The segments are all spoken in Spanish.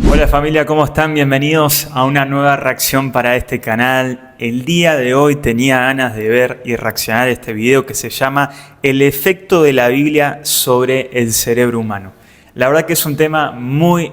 Hola familia, ¿cómo están? Bienvenidos a una nueva reacción para este canal. El día de hoy tenía ganas de ver y reaccionar a este video que se llama El efecto de la Biblia sobre el cerebro humano. La verdad que es un tema muy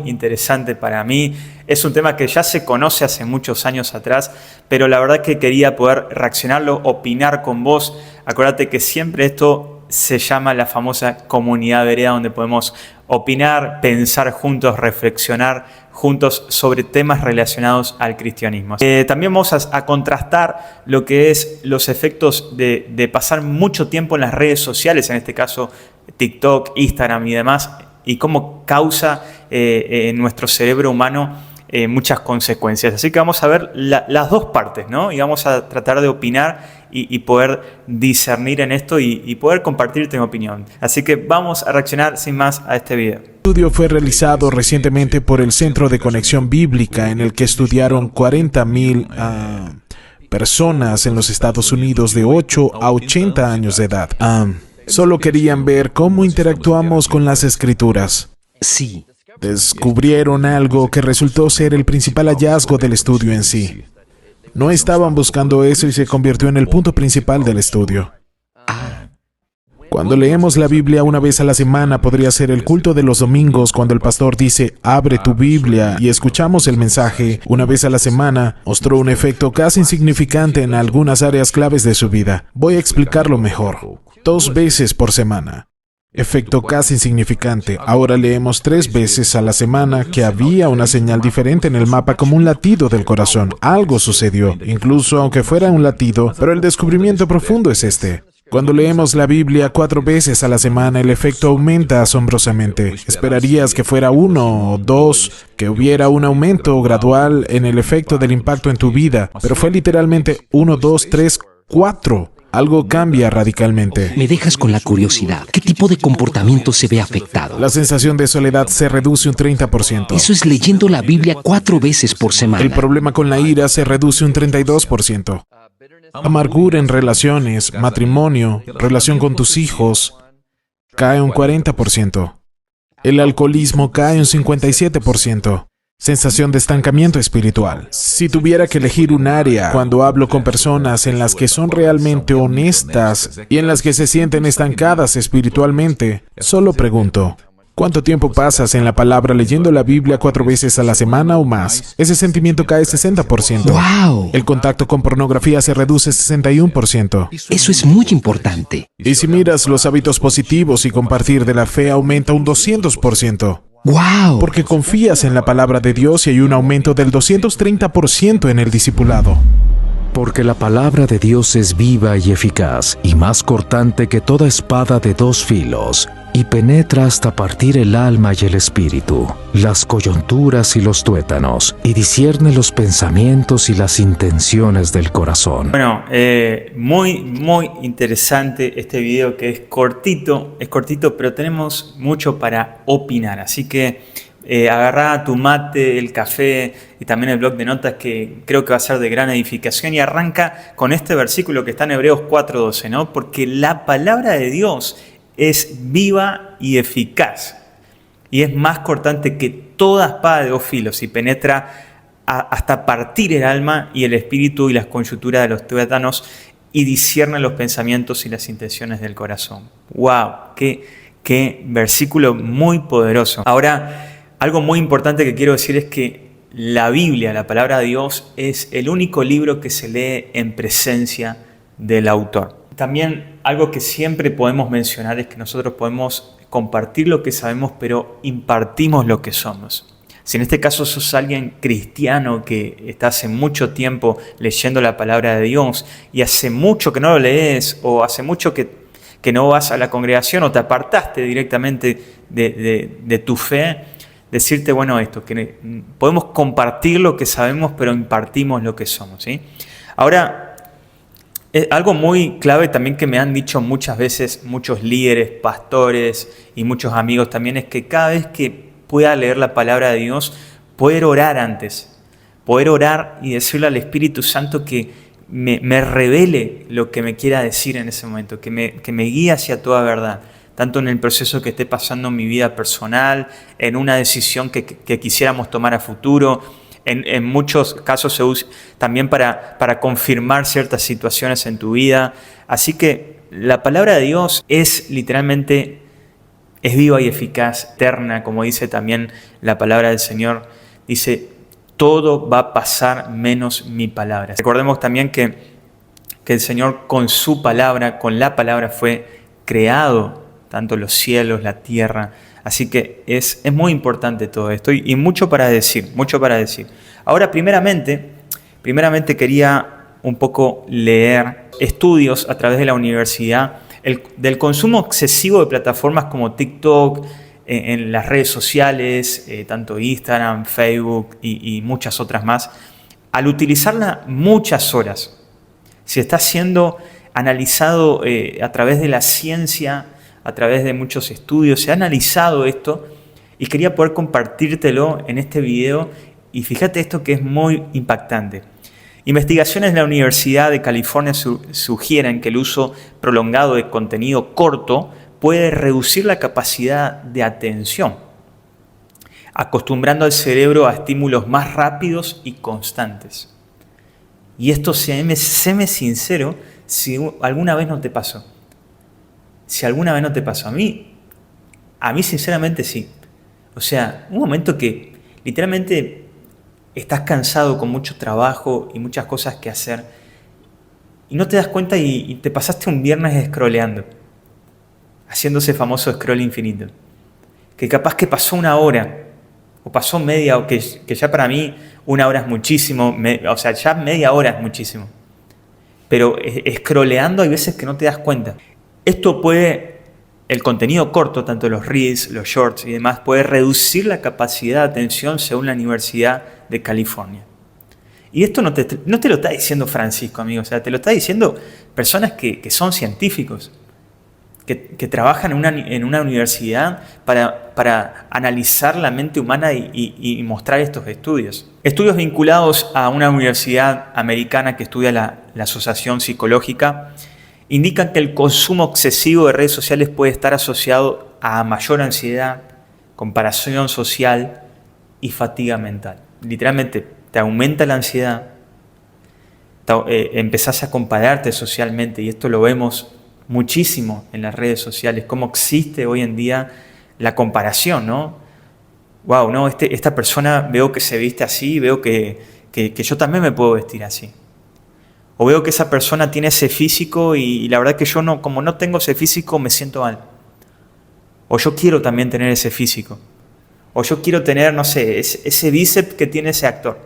interesante para mí. Es un tema que ya se conoce hace muchos años atrás, pero la verdad que quería poder reaccionarlo, opinar con vos. Acuérdate que siempre esto se llama la famosa comunidad vereda, donde podemos opinar, pensar juntos, reflexionar juntos sobre temas relacionados al cristianismo. También vamos a contrastar lo que es los efectos de pasar mucho tiempo en las redes sociales, en este caso TikTok, Instagram y demás, y cómo causa en nuestro cerebro humano muchas consecuencias. Así que vamos a ver las dos partes, ¿no? Y vamos a tratar de opinar y poder discernir en esto y poder compartirte mi opinión. Así que vamos a reaccionar sin más a este video. El estudio fue realizado recientemente por el Centro de Conexión Bíblica, en el que estudiaron 40,000 personas en los Estados Unidos de 8 a 80 años de edad. Solo querían ver cómo interactuamos con las Escrituras. Sí. Descubrieron algo que resultó ser el principal hallazgo del estudio en sí. No estaban buscando eso y se convirtió en el punto principal del estudio. Cuando leemos la Biblia una vez a la semana, podría ser el culto de los domingos, cuando el pastor dice, abre tu Biblia, y escuchamos el mensaje una vez a la semana, mostró un efecto casi insignificante en algunas áreas claves de su vida. Voy a explicarlo mejor. 2 veces por semana. Efecto casi insignificante. Ahora leemos 3 veces a la semana que había una señal diferente en el mapa, como un latido del corazón. Algo sucedió, incluso aunque fuera un latido, pero el descubrimiento profundo es este. Cuando leemos la Biblia 4 veces a la semana, el efecto aumenta asombrosamente. Esperarías que fuera 1 o 2, que hubiera un aumento gradual en el efecto del impacto en tu vida, pero fue literalmente 1, 2, 3, 4. Algo cambia radicalmente. Me dejas con la curiosidad. ¿Qué tipo de comportamiento se ve afectado? La sensación de soledad se reduce un 30%. Eso es leyendo la Biblia 4 veces por semana. El problema con la ira se reduce un 32%. Amargura en relaciones, matrimonio, relación con tus hijos, cae un 40%. El alcoholismo cae un 57%. Sensación de estancamiento espiritual. Si tuviera que elegir un área cuando hablo con personas en las que son realmente honestas y en las que se sienten estancadas espiritualmente, solo pregunto, ¿cuánto tiempo pasas en la palabra leyendo la Biblia 4 veces a la semana o más? Ese sentimiento cae 60%. ¡Wow! El contacto con pornografía se reduce 61%. Eso es muy importante. Y si miras los hábitos positivos y compartir de la fe, aumenta un 200%. ¡Wow! Porque confías en la palabra de Dios y hay un aumento del 230% en el discipulado. Porque la palabra de Dios es viva y eficaz, y más cortante que toda espada de 2 filos, y penetra hasta partir el alma y el espíritu, las coyunturas y los tuétanos, y discierne los pensamientos y las intenciones del corazón. Bueno, muy interesante este video, que es cortito, pero tenemos mucho para opinar. Así que agarrá tu mate, el café y también el bloc de notas, que creo que va a ser de gran edificación, y arranca con este versículo que está en Hebreos 4:12, ¿no? Porque la palabra de Dios es viva y eficaz, y es más cortante que toda espada de 2 filos, y penetra hasta partir el alma y el espíritu y las coyunturas de los tuétanos, y discierne los pensamientos y las intenciones del corazón. ¡Wow! ¡Qué versículo muy poderoso! Ahora, algo muy importante que quiero decir es que la Biblia, la palabra de Dios, es el único libro que se lee en presencia del autor. También algo que siempre podemos mencionar es que nosotros podemos compartir lo que sabemos, pero impartimos lo que somos. Si en este caso sos alguien cristiano que está hace mucho tiempo leyendo la palabra de Dios y hace mucho que no lo lees, o hace mucho que no vas a la congregación, o te apartaste directamente de tu fe, decirte, bueno, esto, que podemos compartir lo que sabemos, pero impartimos lo que somos, ¿sí? Ahora, algo muy clave también que me han dicho muchas veces muchos líderes, pastores y muchos amigos también, es que cada vez que pueda leer la palabra de Dios, poder orar antes, poder orar y decirle al Espíritu Santo que me revele lo que me quiera decir en ese momento, que me guíe hacia toda verdad. tanto en el proceso que esté pasando en mi vida personal, en una decisión que quisiéramos tomar a futuro. En muchos casos se usa también para confirmar ciertas situaciones en tu vida. Así que la palabra de Dios es literalmente, es viva y eficaz, eterna, como dice también la palabra del Señor. Dice, todo va a pasar menos mi palabra. Recordemos también que el Señor con su palabra, con la palabra fue creado, tanto los cielos, la tierra. Así que es muy importante todo esto y mucho para decir, mucho para decir. Ahora, primeramente quería un poco leer estudios a través de la universidad del consumo excesivo de plataformas como TikTok, en las redes sociales, tanto Instagram, Facebook y muchas otras más. Al utilizarla muchas horas, si está siendo analizado a través de la ciencia, a través de muchos estudios, se ha analizado esto y quería poder compartírtelo en este video. Y fíjate esto que es muy impactante. Investigaciones de la Universidad de California sugieren que el uso prolongado de contenido corto puede reducir la capacidad de atención, acostumbrando al cerebro a estímulos más rápidos y constantes. Y esto, séme sincero, si alguna vez no te pasó. Si alguna vez no te pasó. A mí sinceramente sí. O sea, un momento que literalmente estás cansado con mucho trabajo y muchas cosas que hacer y no te das cuenta y te pasaste un viernes scrolleando, haciendo ese famoso scroll infinito. Que capaz que pasó una hora o pasó media, o que ya para mí una hora es muchísimo, o sea, ya media hora es muchísimo. Pero scrolleando hay veces que no te das cuenta. Esto el contenido corto, tanto los reels, los shorts y demás, puede reducir la capacidad de atención según la Universidad de California. Y esto no te lo está diciendo Francisco, amigo. O sea, te lo está diciendo personas que son científicos, que trabajan en una universidad para analizar la mente humana y mostrar estos estudios. Estudios vinculados a una universidad americana que estudia la asociación psicológica indican que el consumo excesivo de redes sociales puede estar asociado a mayor ansiedad, comparación social y fatiga mental. Literalmente te aumenta la ansiedad, empezás a compararte socialmente, y esto lo vemos muchísimo en las redes sociales, cómo existe hoy en día la comparación, ¿no? Wow, no, esta persona veo que se viste así, veo que yo también me puedo vestir así. O veo que esa persona tiene ese físico y la verdad que yo no, como no tengo ese físico, me siento mal. O yo quiero también tener ese físico. O yo quiero tener, no sé, ese bíceps que tiene ese actor.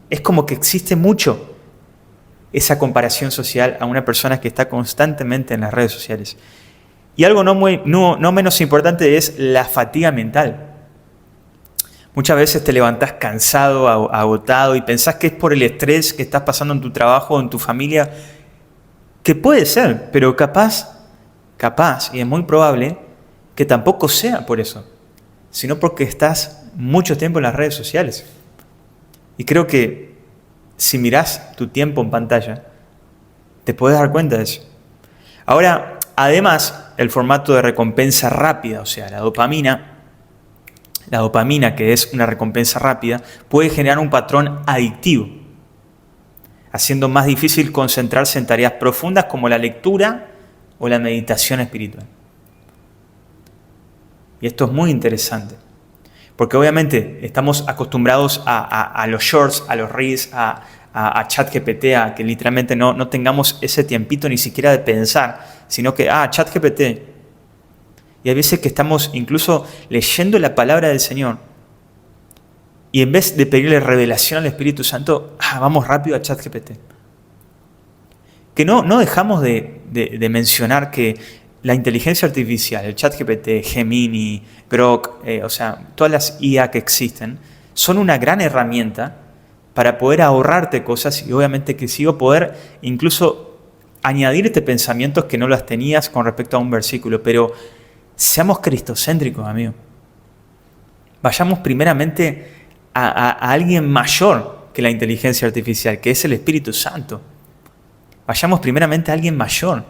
Es como que existe mucho esa comparación social a una persona que está constantemente en las redes sociales. Y algo no menos importante es la fatiga mental. Muchas veces te levantás cansado, agotado y pensás que es por el estrés que estás pasando en tu trabajo o en tu familia, que puede ser, pero capaz, y es muy probable, que tampoco sea por eso, sino porque estás mucho tiempo en las redes sociales. Y creo que si mirás tu tiempo en pantalla, te puedes dar cuenta de eso. Ahora, además, el formato de recompensa rápida, o sea, la dopamina, que es una recompensa rápida, puede generar un patrón adictivo, haciendo más difícil concentrarse en tareas profundas como la lectura o la meditación espiritual. Y esto es muy interesante, porque obviamente estamos acostumbrados a los shorts, a los reels, a ChatGPT, a que literalmente no tengamos ese tiempito ni siquiera de pensar, sino que, ChatGPT. Y hay veces que estamos incluso leyendo la palabra del Señor y en vez de pedirle revelación al Espíritu Santo, vamos rápido a ChatGPT. Que no dejamos de mencionar que la inteligencia artificial, el ChatGPT, Gemini, Grok, o sea, todas las IA que existen, son una gran herramienta para poder ahorrarte cosas y obviamente que sigo poder incluso añadirte pensamientos que no las tenías con respecto a un versículo, pero seamos cristocéntricos, amigo. Vayamos primeramente a alguien mayor que la inteligencia artificial, que es el Espíritu Santo. Vayamos primeramente a alguien mayor,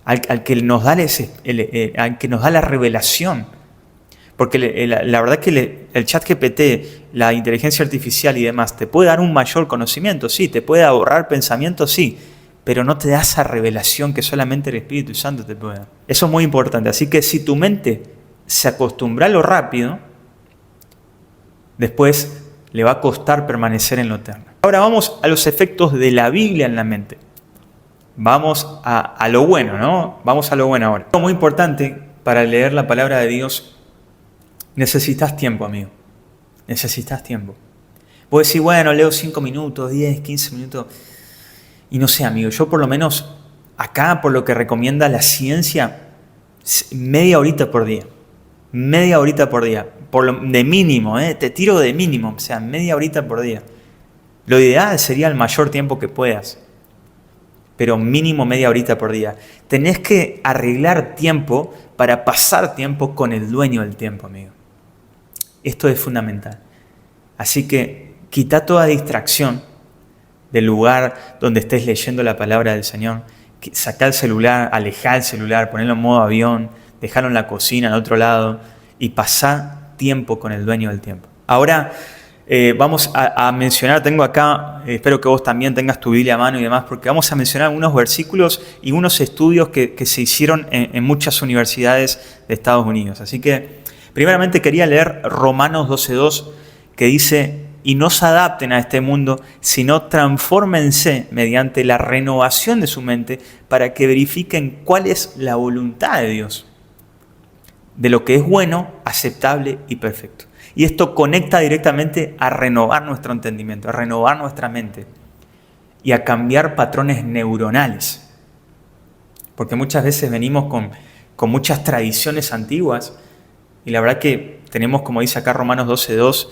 al que nos da, al que nos da la revelación. Porque la verdad que el ChatGPT, la inteligencia artificial y demás, te puede dar un mayor conocimiento, sí, te puede ahorrar pensamientos, sí, pero no te da esa revelación que solamente el Espíritu Santo te puede dar. Eso es muy importante. Así que si tu mente se acostumbra a lo rápido, después le va a costar permanecer en lo eterno. Ahora vamos a los efectos de la Biblia en la mente. Vamos a lo bueno, ¿no? Vamos a lo bueno ahora. Algo muy importante para leer la palabra de Dios, necesitas tiempo, amigo. Necesitas tiempo. Vos decís, bueno, leo 5 minutos, 10, 15 minutos. Y no sé, amigo, yo por lo menos acá, por lo que recomienda la ciencia, media horita por día. Media horita por día. De mínimo, te tiro de mínimo. O sea, media horita por día. Lo ideal sería el mayor tiempo que puedas. Pero mínimo media horita por día. Tenés que arreglar tiempo para pasar tiempo con el dueño del tiempo, amigo. Esto es fundamental. Así que quita toda distracción del lugar donde estés leyendo la palabra del Señor. Sacá el celular, alejá el celular, ponelo en modo avión, dejalo en la cocina, en otro lado, y pasá tiempo con el dueño del tiempo. Ahora vamos a mencionar, tengo acá, espero que vos también tengas tu Biblia a mano y demás, porque vamos a mencionar unos versículos y unos estudios que se hicieron en muchas universidades de Estados Unidos. Así que, primeramente quería leer Romanos 12:2, que dice: y no se adapten a este mundo, sino transfórmense mediante la renovación de su mente para que verifiquen cuál es la voluntad de Dios, de lo que es bueno, aceptable y perfecto. Y esto conecta directamente a renovar nuestro entendimiento, a renovar nuestra mente y a cambiar patrones neuronales. Porque muchas veces venimos con muchas tradiciones antiguas y la verdad que tenemos, como dice acá Romanos 12:2,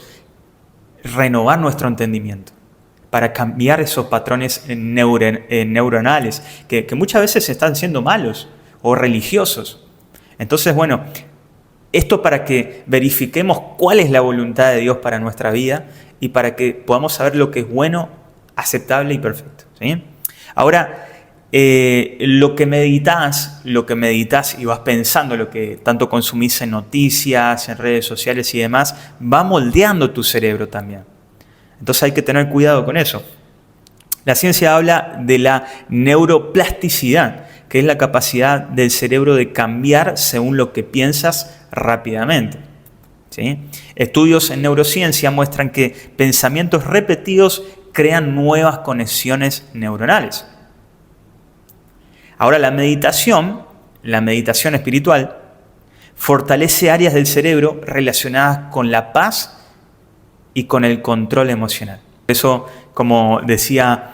renovar nuestro entendimiento para cambiar esos patrones neuronales que muchas veces están siendo malos o religiosos. Entonces, bueno, esto para que verifiquemos cuál es la voluntad de Dios para nuestra vida y para que podamos saber lo que es bueno, aceptable y perfecto, ¿sí? Ahora, lo que meditas y vas pensando, lo que tanto consumís en noticias, en redes sociales y demás, va moldeando tu cerebro también. Entonces hay que tener cuidado con eso. La ciencia habla de la neuroplasticidad, que es la capacidad del cerebro de cambiar según lo que piensas rápidamente, ¿sí? Estudios en neurociencia muestran que pensamientos repetidos crean nuevas conexiones neuronales. Ahora, la meditación espiritual fortalece áreas del cerebro relacionadas con la paz y con el control emocional. Por eso, como decía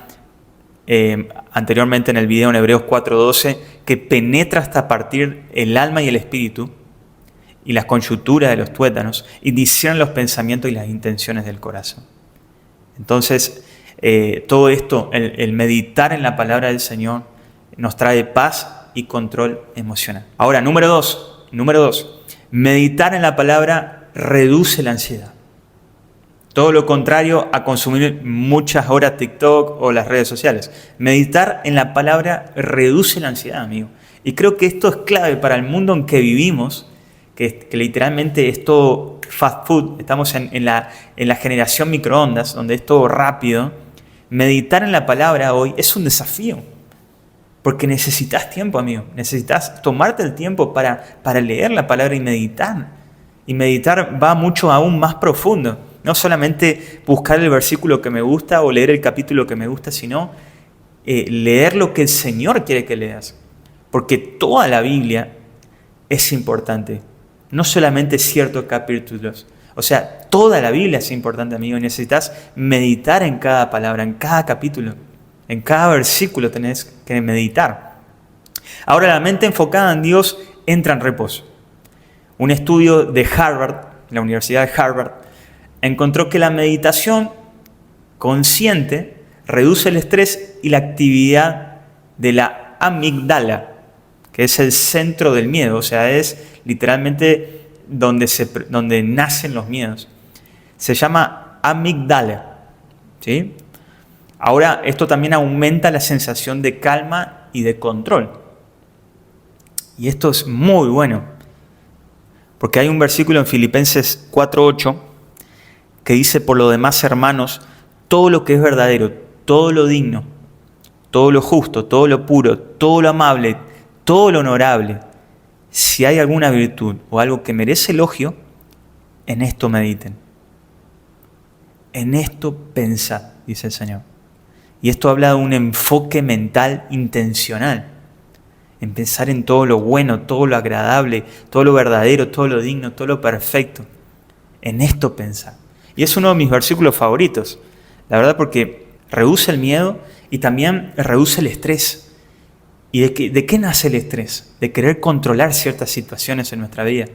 anteriormente en el video en Hebreos 4:12, que penetra hasta partir el alma y el espíritu y las coyunturas de los tuétanos y discierne los pensamientos y las intenciones del corazón. Entonces, todo esto, el meditar en la palabra del Señor, nos trae paz y control emocional. Ahora, número dos, meditar en la palabra reduce la ansiedad. Todo lo contrario a consumir muchas horas TikTok o las redes sociales. Meditar en la palabra reduce la ansiedad, amigo. Y creo que esto es clave para el mundo en que vivimos, que literalmente es todo fast food. Estamos en la generación microondas, donde es todo rápido. Meditar en la palabra hoy es un desafío. Porque necesitas tiempo, amigo. Necesitas tomarte el tiempo para leer la palabra y meditar. Y meditar va mucho aún más profundo. No solamente buscar el versículo que me gusta o leer el capítulo que me gusta, sino leer lo que el Señor quiere que leas. Porque toda la Biblia es importante. No solamente ciertos capítulos. O sea, toda la Biblia es importante, amigo. Y necesitas meditar en cada palabra, en cada capítulo. En cada versículo tenés que meditar. Ahora, la mente enfocada en Dios entra en reposo. Un estudio de Harvard, la Universidad de Harvard, encontró que la meditación consciente reduce el estrés y la actividad de la amígdala, que es el centro del miedo. O sea, es literalmente donde nacen los miedos. Se llama amígdala, ¿sí? Ahora, esto también aumenta la sensación de calma y de control. Y esto es muy bueno, porque hay un versículo en Filipenses 4:8 que dice: por lo demás, hermanos, todo lo que es verdadero, todo lo digno, todo lo justo, todo lo puro, todo lo amable, todo lo honorable, si hay alguna virtud o algo que merece elogio, en esto mediten. En esto pensad, dice el Señor. Y esto habla de un enfoque mental intencional. En pensar en todo lo bueno, todo lo agradable, todo lo verdadero, todo lo digno, todo lo perfecto. En esto pensad. Y es uno de mis versículos favoritos. La verdad, porque reduce el miedo y también reduce el estrés. ¿Y de qué nace el estrés? De querer controlar ciertas situaciones en nuestra vida.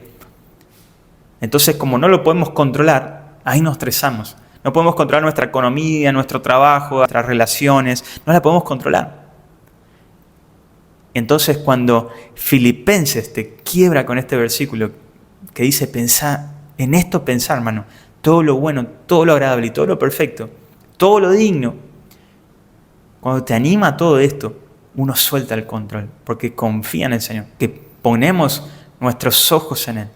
Entonces, como no lo podemos controlar, ahí nos estresamos. No podemos controlar nuestra economía, nuestro trabajo, nuestras relaciones. No la podemos controlar. Entonces, cuando Filipenses te quiebra con este versículo que dice: pensá, en esto pensar, hermano, todo lo bueno, todo lo agradable y todo lo perfecto, todo lo digno. Cuando te anima a todo esto, uno suelta el control, porque confía en el Señor, que ponemos nuestros ojos en Él,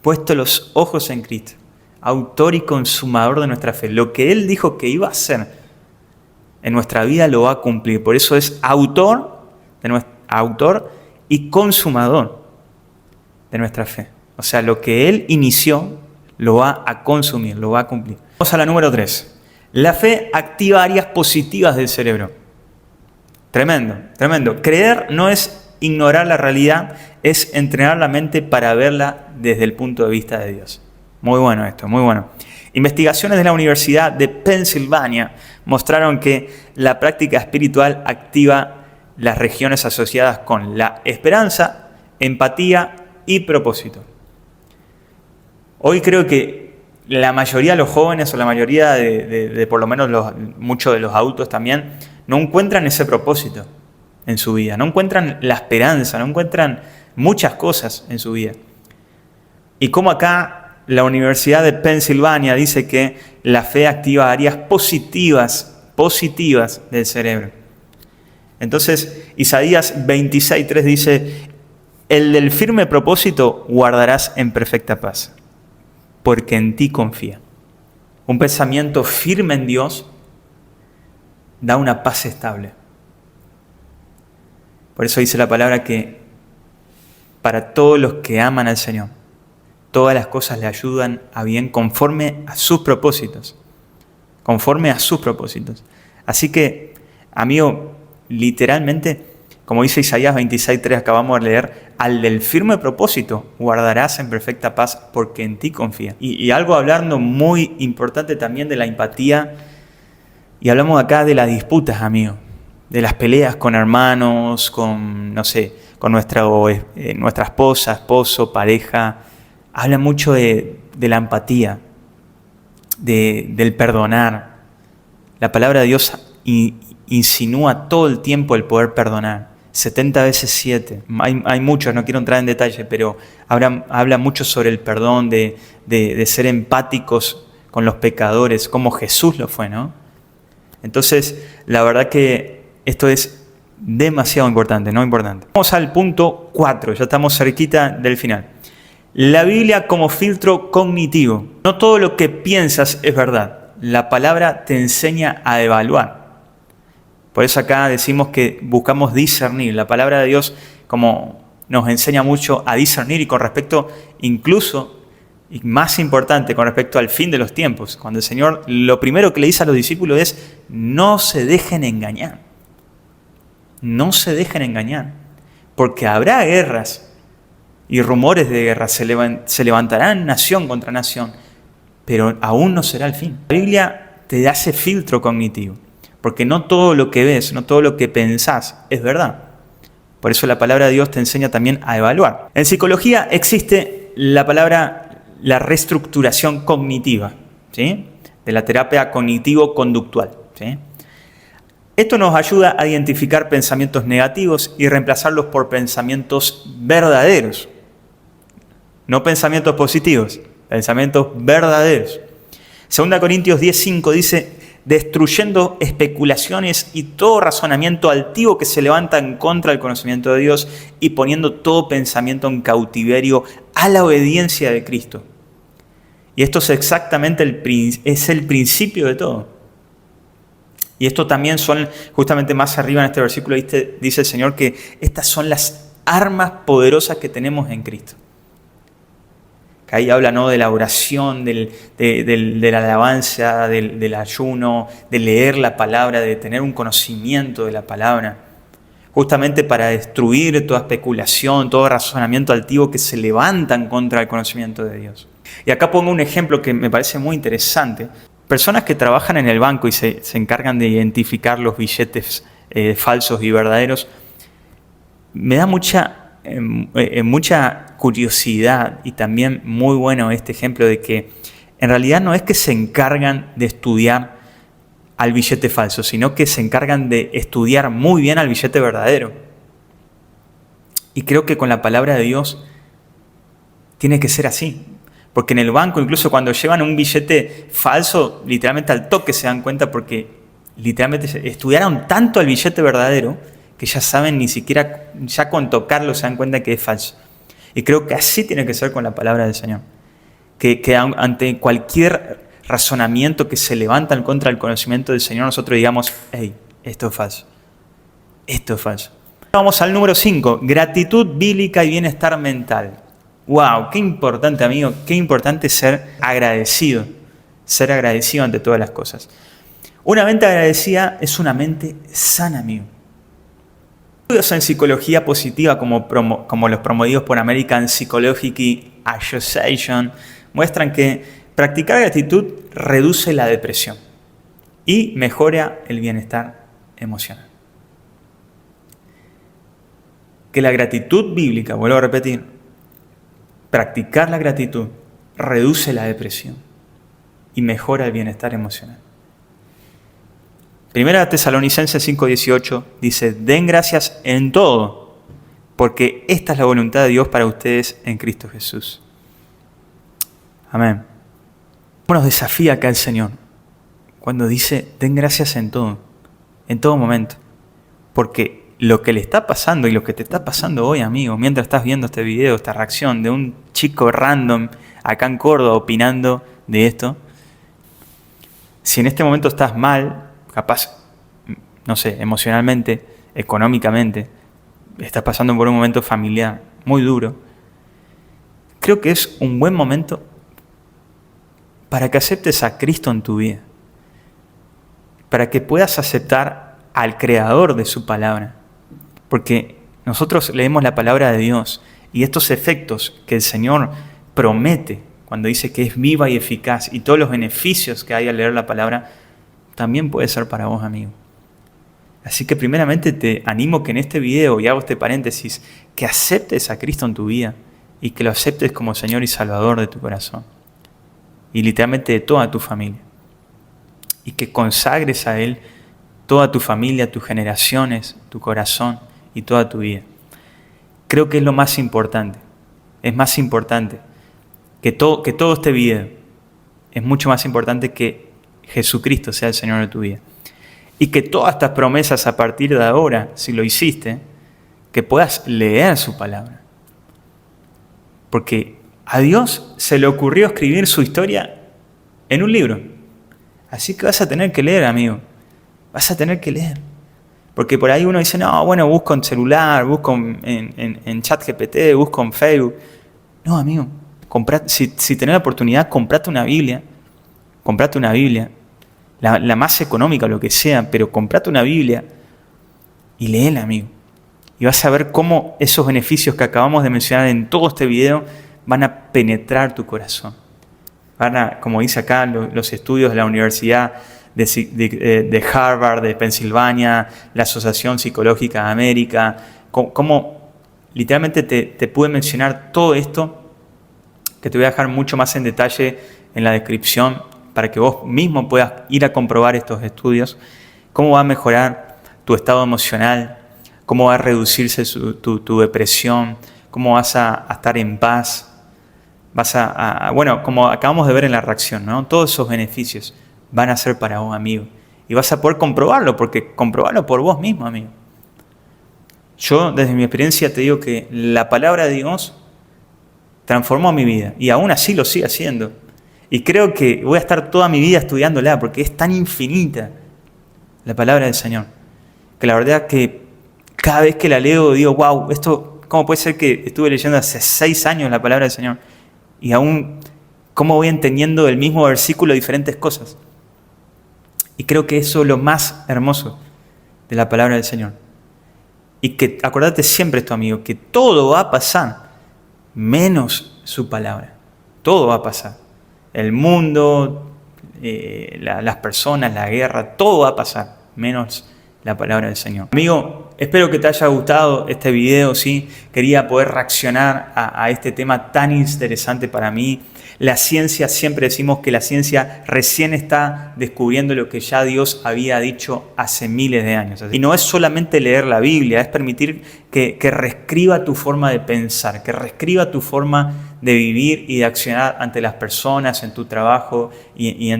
puesto los ojos en Cristo, autor y consumador de nuestra fe. Lo que Él dijo que iba a hacer en nuestra vida lo va a cumplir. Por eso es autor y consumador de nuestra fe. O sea, lo que Él inició lo va a consumir, lo va a cumplir. Vamos a la número 3. La fe activa áreas positivas del cerebro. Tremendo, tremendo. Creer no es ignorar la realidad, es entrenar la mente para verla desde el punto de vista de Dios. Muy bueno esto, muy bueno. Investigaciones de la Universidad de Pensilvania mostraron que la práctica espiritual activa las regiones asociadas con la esperanza, empatía y propósito. Hoy creo que la mayoría de los jóvenes, o la mayoría de por lo menos muchos de los adultos también, no encuentran ese propósito en su vida, no encuentran la esperanza, no encuentran muchas cosas en su vida. Y como acá la Universidad de Pensilvania dice que la fe activa áreas positivas del cerebro. Entonces, Isaías 26:3 dice: el del firme propósito guardarás en perfecta paz, porque en ti confía. Un pensamiento firme en Dios da una paz estable. Por eso dice la palabra que para todos los que aman al Señor, todas las cosas le ayudan a bien conforme a sus propósitos. Conforme a sus propósitos. Así que, amigo, literalmente, como dice Isaías 26:3, acabamos de leer, al del firme propósito guardarás en perfecta paz porque en ti confía. Y algo hablando muy importante también de la empatía, y hablamos acá de las disputas, amigo, de las peleas con hermanos, con, no sé, con nuestra esposa, esposo, pareja. Habla mucho de la empatía, del perdonar. La palabra de Dios insinúa todo el tiempo el poder perdonar. 70 veces 7. Hay muchos, no quiero entrar en detalle, pero habla mucho sobre el perdón, de ser empáticos con los pecadores, como Jesús lo fue, ¿no? Entonces, la verdad que esto es demasiado importante, ¿no? Importante. Vamos al punto 4, ya estamos cerquita del final. La Biblia como filtro cognitivo. No todo lo que piensas es verdad. La palabra te enseña a evaluar. Por eso acá decimos que buscamos discernir. La palabra de Dios como nos enseña mucho a discernir, y con respecto incluso, y más importante, con respecto al fin de los tiempos. Cuando el Señor lo primero que le dice a los discípulos es: no se dejen engañar. No se dejen engañar. Porque habrá guerras y rumores de guerra. Se levantarán nación contra nación. Pero aún no será el fin. La Biblia te da ese filtro cognitivo. Porque no todo lo que ves, no todo lo que pensás es verdad. Por eso la palabra de Dios te enseña también a evaluar. En psicología existe la reestructuración cognitiva, ¿sí? De la terapia cognitivo-conductual, ¿sí? Esto nos ayuda a identificar pensamientos negativos y reemplazarlos por pensamientos verdaderos. No pensamientos positivos, pensamientos verdaderos. 2 Corintios 10:5 dice: destruyendo especulaciones y todo razonamiento altivo que se levanta en contra del conocimiento de Dios y poniendo todo pensamiento en cautiverio a la obediencia de Cristo. Y esto es exactamente el principio de todo. Y esto también son, justamente más arriba en este versículo, dice el Señor que estas son las armas poderosas que tenemos en Cristo. Que ahí habla, ¿no?, de la oración, de la alabanza, del ayuno, de leer la palabra, de tener un conocimiento de la palabra. Justamente para destruir toda especulación, todo razonamiento altivo que se levantan contra el conocimiento de Dios. Y acá pongo un ejemplo que me parece muy interesante. Personas que trabajan en el banco y se encargan de identificar los billetes falsos y verdaderos, me da mucha curiosidad y también muy bueno este ejemplo de que en realidad no es que se encargan de estudiar al billete falso, sino que se encargan de estudiar muy bien al billete verdadero. Y creo que con la palabra de Dios tiene que ser así. Porque en el banco, incluso cuando llevan un billete falso, literalmente al toque se dan cuenta porque literalmente estudiaron tanto al billete verdadero que ya saben, ni siquiera, ya con tocarlo se dan cuenta que es falso. Y creo que así tiene que ser con la palabra del Señor. Que ante cualquier razonamiento que se levanta en contra del conocimiento del Señor, nosotros digamos, hey, esto es falso. Esto es falso. Vamos al número 5, gratitud bíblica y bienestar mental. ¡Wow! Qué importante, amigo, qué importante ser agradecido ante todas las cosas. Una mente agradecida es una mente sana, amigo. Estudios en psicología positiva como los promovidos por American Psychological Association muestran que practicar gratitud reduce la depresión y mejora el bienestar emocional. Que la gratitud bíblica, vuelvo a repetir, practicar la gratitud reduce la depresión y mejora el bienestar emocional. Primera Tesalonicenses 5:18 dice, den gracias en todo, porque esta es la voluntad de Dios para ustedes en Cristo Jesús. Amén. Nos desafía acá el Señor cuando dice, den gracias en todo momento, porque lo que le está pasando y lo que te está pasando hoy, amigo, mientras estás viendo este video, esta reacción de un chico random acá en Córdoba opinando de esto, si en este momento estás mal, capaz, no sé, emocionalmente, económicamente, estás pasando por un momento familiar muy duro, creo que es un buen momento para que aceptes a Cristo en tu vida, para que puedas aceptar al Creador de su palabra, porque nosotros leemos la palabra de Dios y estos efectos que el Señor promete cuando dice que es viva y eficaz y todos los beneficios que hay al leer la palabra, también puede ser para vos, amigo. Así que primeramente te animo que en este video, y hago este paréntesis, que aceptes a Cristo en tu vida y que lo aceptes como Señor y Salvador de tu corazón. Y literalmente de toda tu familia. Y que consagres a Él toda tu familia, tus generaciones, tu corazón y toda tu vida. Creo que es lo más importante. Es más importante que todo este video. Es mucho más importante que Jesucristo sea el Señor de tu vida. Y que todas estas promesas a partir de ahora, si lo hiciste, que puedas leer su palabra. Porque a Dios se le ocurrió escribir su historia en un libro. Así que vas a tener que leer, amigo. Vas a tener que leer. Porque por ahí uno dice, no, bueno, busco en celular, busco en ChatGPT, busco en Facebook. No, amigo. Si tenés la oportunidad, comprate una Biblia. Comprate una Biblia. La más económica, lo que sea, pero comprate una Biblia y léela, amigo. Y vas a ver cómo esos beneficios que acabamos de mencionar en todo este video van a penetrar tu corazón. Van a, como dice acá, los estudios de la Universidad de Harvard, de Pensilvania, la Asociación Psicológica de América, cómo literalmente te pude mencionar todo esto, que te voy a dejar mucho más en detalle en la descripción, para que vos mismo puedas ir a comprobar estos estudios, cómo va a mejorar tu estado emocional, cómo va a reducirse tu depresión, cómo vas a estar en paz, bueno, como acabamos de ver en la reacción, ¿no? Todos esos beneficios van a ser para vos, amigo. Y vas a poder comprobarlo, porque comprobarlo por vos mismo, amigo. Yo, desde mi experiencia, te digo que la palabra de Dios transformó mi vida. Y aún así lo sigue haciendo. Y creo que voy a estar toda mi vida estudiándola, porque es tan infinita la palabra del Señor, que la verdad que cada vez que la leo digo, wow, esto, ¿cómo puede ser que estuve leyendo hace 6 años la palabra del Señor? Y aún, ¿cómo voy entendiendo del mismo versículo diferentes cosas? Y creo que eso es lo más hermoso de la palabra del Señor. Y que, acordate siempre esto, amigo, que todo va a pasar, menos su palabra. Todo va a pasar. El mundo, las personas, la guerra, todo va a pasar, menos la palabra del Señor. Amigo, espero que te haya gustado este video, ¿sí? Quería poder reaccionar a este tema tan interesante para mí. La ciencia, siempre decimos que la ciencia recién está descubriendo lo que ya Dios había dicho hace miles de años. Y no es solamente leer la Biblia, es permitir que reescriba tu forma de pensar, que reescriba tu forma de vivir y de accionar ante las personas, en tu trabajo y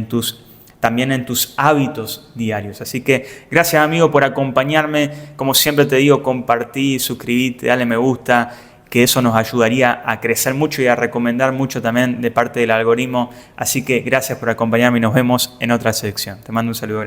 también en tus hábitos diarios. Así que gracias, amigo, por acompañarme. Como siempre te digo, compartí, suscribite, dale me gusta, que eso nos ayudaría a crecer mucho y a recomendar mucho también de parte del algoritmo. Así que gracias por acompañarme y nos vemos en otra sección. Te mando un saludo.